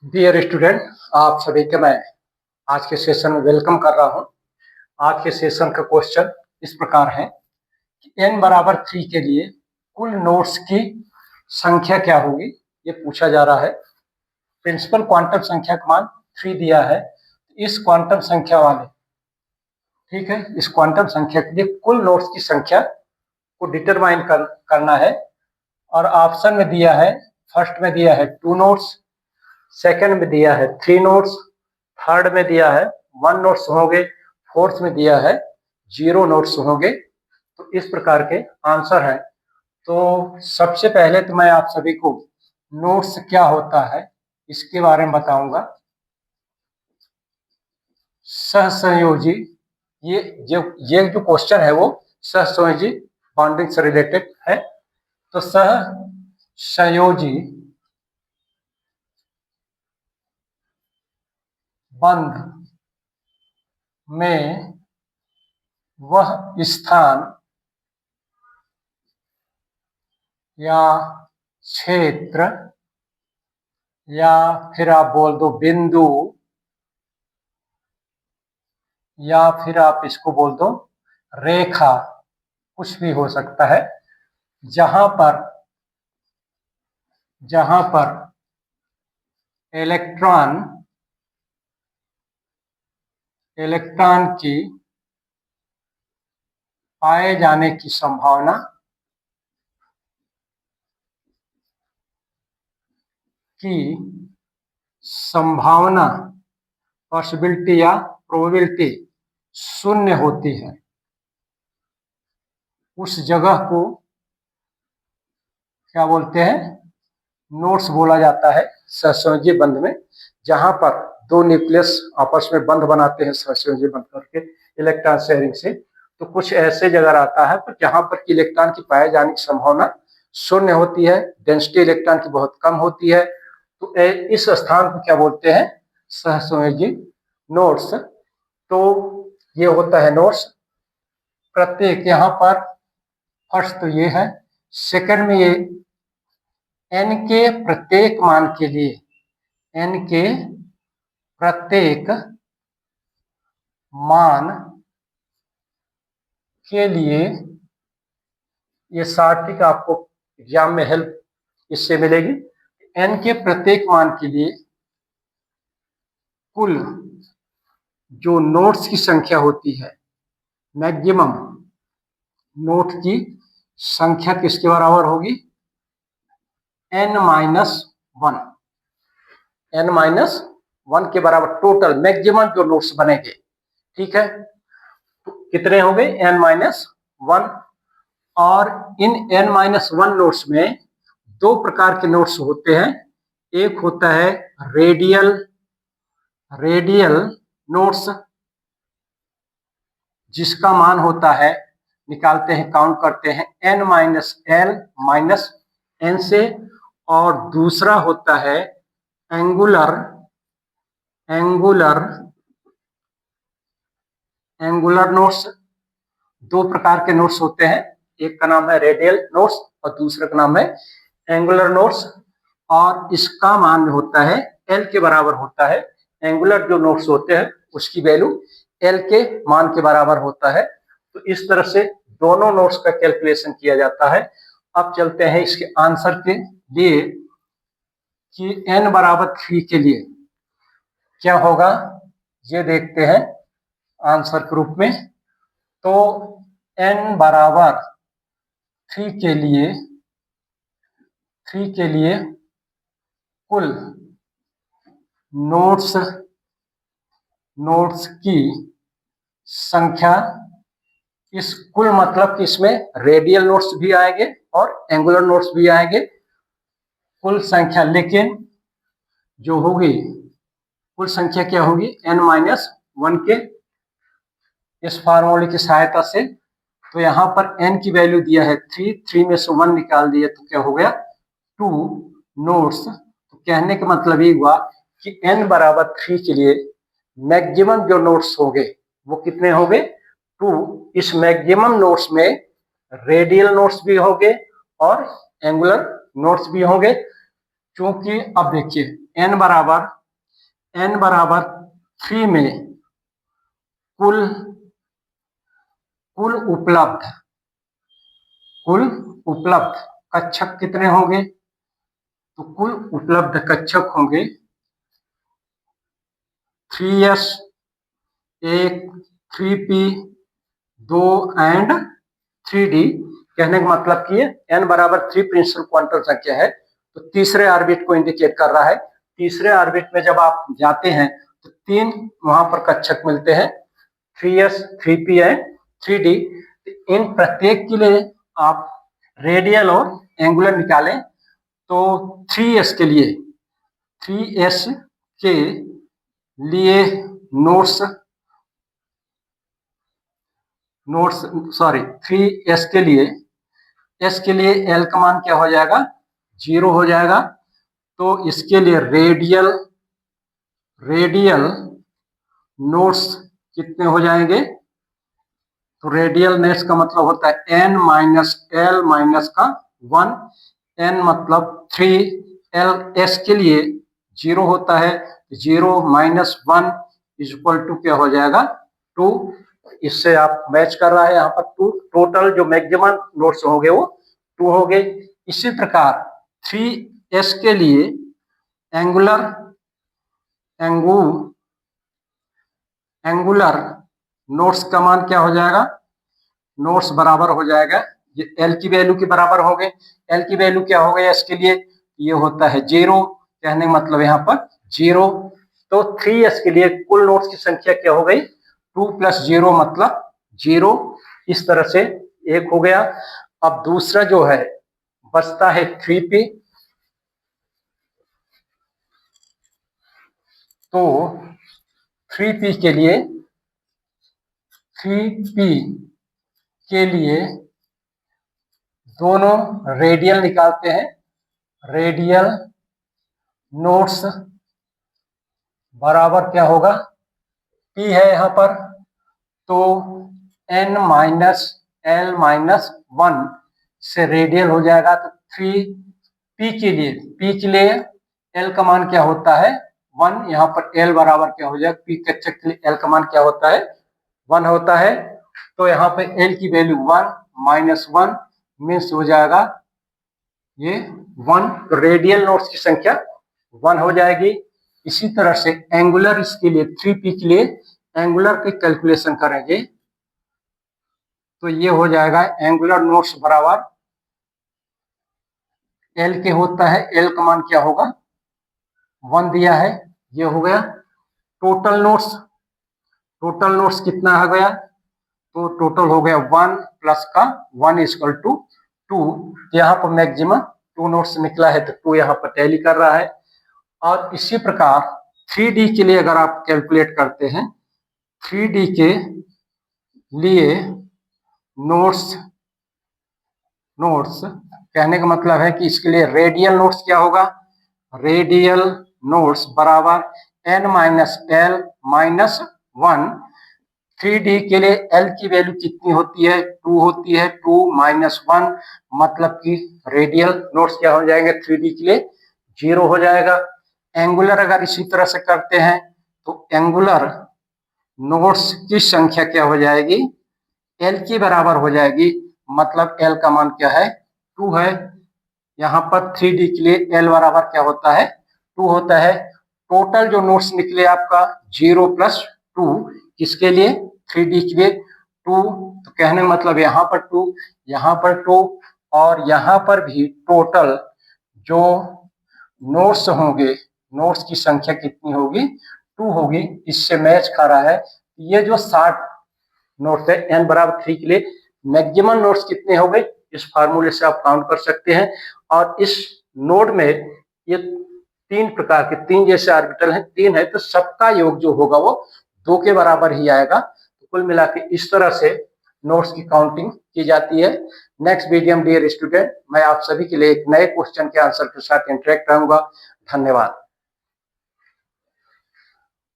Dear student, आप सभी के मैं आज के सेशन में वेलकम कर रहा हूं। आज के सेशन का क्वेश्चन इस प्रकार है कि n बराबर 3 के लिए कुल नोड्स की संख्या क्या होगी, ये पूछा जा रहा है। प्रिंसिपल क्वांटम संख्या का मान 3 दिया है। इस क्वांटम संख्या वाले, ठीक है, इस क्वांटम संख्या के लिए कुल नोड्स की संख्या को डिटरमाइन करना है। और ऑप्शन में दिया है, फर्स्ट में दिया है 2 नोड्स, सेकंड में दिया है 3 नोट्स, थर्ड में दिया है 1 नोट्स होंगे, फोर्थ में दिया है 0 नोट्स होंगे। तो इस प्रकार के आंसर है। तो सबसे पहले तो मैं आप सभी को नोट्स क्या होता है इसके बारे में बताऊंगा। सहसंयोजी, ये जो क्वेश्चन है वो सहसंयोजी बॉन्डिंग से रिलेटेड है। तो सहसंयोजी बंध में वह स्थान या क्षेत्र या फिर आप बोल दो बिंदु या फिर आप इसको बोल दो रेखा, कुछ भी हो सकता है, जहां पर इलेक्ट्रॉन की पाए जाने की संभावना पॉसिबिलिटी या प्रोबेबिलिटी शून्य होती है, उस जगह को क्या बोलते हैं, नोड्स बोला जाता है। सहसंयोजी बंध में जहां पर दो न्यूक्लियस आपस में बंध बनाते हैं सहसंयोजी बंध करके इलेक्ट्रॉन शेयरिंग से, तो कुछ ऐसे जगह आता है पर जहां पर कि इलेक्ट्रॉन की पाए जाने की संभावना शून्य होती है, डेंसिटी इलेक्ट्रॉन की बहुत कम होती है। तो इस स्थान को क्या बोलते हैं, सहसंयोजी नोड्स। तो ये होता है नोड्स। प्रत्येक यहाँ पर फर्स्ट तो ये है, सेकंड में ये n के प्रत्येक मान के लिए, n के प्रत्येक मान के लिए, ये सार्टिक आपको एग्जाम में हेल्प इससे मिलेगी। n के प्रत्येक मान के लिए कुल जो नोड्स की संख्या होती है, मैक्सिमम नोड की संख्या किसके बराबर होगी, n-1, n-1 के बराबर टोटल मैक्सिमम जो नोड्स बनेंगे। ठीक है, तो कितने हो गए, n-1। और इन n-1 नोड्स में दो प्रकार के नोड्स होते हैं। एक होता है रेडियल नोड्स, जिसका मान होता है, निकालते हैं, काउंट करते हैं n-l-n से। और दूसरा होता है एंगुलर नोड्स। दो प्रकार के नोड्स होते हैं, एक का नाम है रेडियल नोड्स और दूसरे का नाम है एंगुलर नोड्स। और इसका मान होता है l के बराबर होता है। एंगुलर जो नोड्स होते हैं उसकी वैल्यू l के मान के बराबर होता है। तो इस तरह से दोनों नोड्स का कैलकुलेशन किया जाता है। अब चलते हैं इसके आंसर के लिए कि n बराबर 3 के लिए क्या होगा, ये देखते हैं आंसर के रूप में। तो n बराबर 3 के लिए कुल नोड्स की संख्या, इस कुल मतलब कि इसमें रेडियल नोड्स भी आएंगे और एंगुलर नोड्स भी आएंगे, कुल संख्या। लेकिन जो होगी कुल संख्या क्या होगी, n-1 के इस फार्मूले की सहायता से। तो यहाँ पर n की वैल्यू दिया है 3 में से 1 निकाल दिया तो क्या हो गया, 2 नोड्स। तो कहने का मतलब ये हुआ कि n बराबर 3 के लिए मैक्सिमम जो नोड्स होंगे वो कितने होंगे, 2। इस मैक्सिमम नोड्स में रेडियल नोड्स भी होंगे और एंगुलर नोड्स भी होंगे। क्योंकि अब देखिए n बराबर 3 में कुल उपलब्ध कक्षक कितने होंगे? तो कुल उपलब्ध कक्षक होंगे 3s 1, 3p 2 एंड 3d। कहने का मतलब कि n बराबर 3 प्रिंसिपल क्वांटम संख्या है, तो तीसरे ऑर्बिट को इंडिकेट कर रहा है। तीसरे ऑर्बिट में जब आप जाते हैं तो 3 वहां पर कक्षक मिलते हैं, 3s 3p एंड 3d। इन प्रत्येक के लिए आप रेडियल और एंगुलर निकालें तो 3s के लिए नोट्स 3s के लिए s के लिए l का मान क्या हो जाएगा? 0 हो जाएगा। तो इसके लिए रेडियल नोट्स कितने हो जाएंगे? तो रेडियल नेट्स का मतलब होता है n माइनस l माइनस का 1, n मतलब 3, l s के लिए 0 होता है, 0 माइनस 1 इज इक्वल टू क्या हो जाएगा? 2। इससे आप मैच कर रहा है यहाँ पर 2। टोटल जो मैक्सिमम नोट्स होंगे वो 2 हो गए। इसी प्रकार 3s के लिए एंगुलर नोट्स का मान क्या हो जाएगा? नोट्स बराबर हो जाएगा, ये एल की वैल्यू के बराबर हो गए। एल की वैल्यू क्या हो गई एस के लिए? ये होता है 0। कहने का मतलब यहाँ पर 0। तो 3s के लिए कुल नोट्स की संख्या क्या हो गई? 2 + 0 मतलब 0। इस तरह से एक हो गया। अब दूसरा जो है बचता है 3p। तो 3p के लिए दोनों रेडियल निकालते हैं। रेडियल नोट्स बराबर क्या होगा? p है यहाँ पर, तो n माइनस l माइनस 1 से रेडियल हो जाएगा। तो 3p के लिए l का मान क्या होता है? 1। यहाँ पर l बराबर क्या हो जाएगा? p कक्षक के लिए l का मान क्या होता है? 1 होता है। तो यहाँ पे l की वैल्यू 1 माइनस 1 मीन्स हो जाएगा ये 1। तो रेडियल नोट्स की संख्या 1 हो जाएगी। इसी तरह से एंगुलर इसके लिए 3p के लिए एंगुलर की कैलकुलेशन करेंगे तो ये हो जाएगा एंगुलर नोट्स बराबर l के होता है। l का मान क्या होगा? 1 दिया है, ये हो गया। टोटल नोट्स कितना हो गया? तो टोटल हो गया 1 प्लस का 1 इक्वल टू 2। यहाँ पर मैक्सिमम 2 नोट्स निकला है तो 2 यहाँ पर टैली कर रहा है। और इसी प्रकार 3d के लिए अगर आप कैलकुलेट करते हैं, 3d के लिए नोट्स कहने का मतलब है कि इसके लिए रेडियल नोट्स क्या होगा? रेडियल नोट्स बराबर n minus l minus 1। 3d के लिए l की वैल्यू कितनी होती है? 2 होती है। 2 माइनस 1 मतलब कि रेडियल नोट्स क्या हो जाएंगे? 3d के लिए 0 हो जाएगा। एंगुलर अगर इसी तरह से करते हैं तो एंगुलर नोट्स की संख्या क्या हो जाएगी? l की बराबर हो जाएगी। मतलब l का मान क्या है? 2 है। यहाँ पर 3d के लिए l बराबर क्या होता है? 2 होता है। टोटल जो नोट्स निकले आपका 0 + 2 किसके लिए? 3d के लिए 2। तो कहने का मतलब यहाँ पर 2, यहाँ पर 2 और यहाँ पर भी टोटल जो नोट्स होंगे, नोट्स की संख्या कितनी होगी? 2 होगी। इससे मैच खा रहा है। ये जो 60 नोट्स है n बराबर 3 के लिए मैक्सिमम नोट्स कितने हो गए? इस फार्मूले से आप काउंट कर सकते हैं। और इस नोड में ये 3 प्रकार के 3 जैसे ऑर्बिटल हैं, 3 है तो सबका योग जो होगा वो 2 के बराबर ही आएगा। तो कुल मिला के इस तरह से नोट्स की काउंटिंग की जाती है। नेक्स्ट वीडियो डियर स्टूडेंट, मैं आप सभी के लिए एक नए क्वेश्चन के आंसर के साथ इंटरेक्ट रहूंगा। धन्यवाद।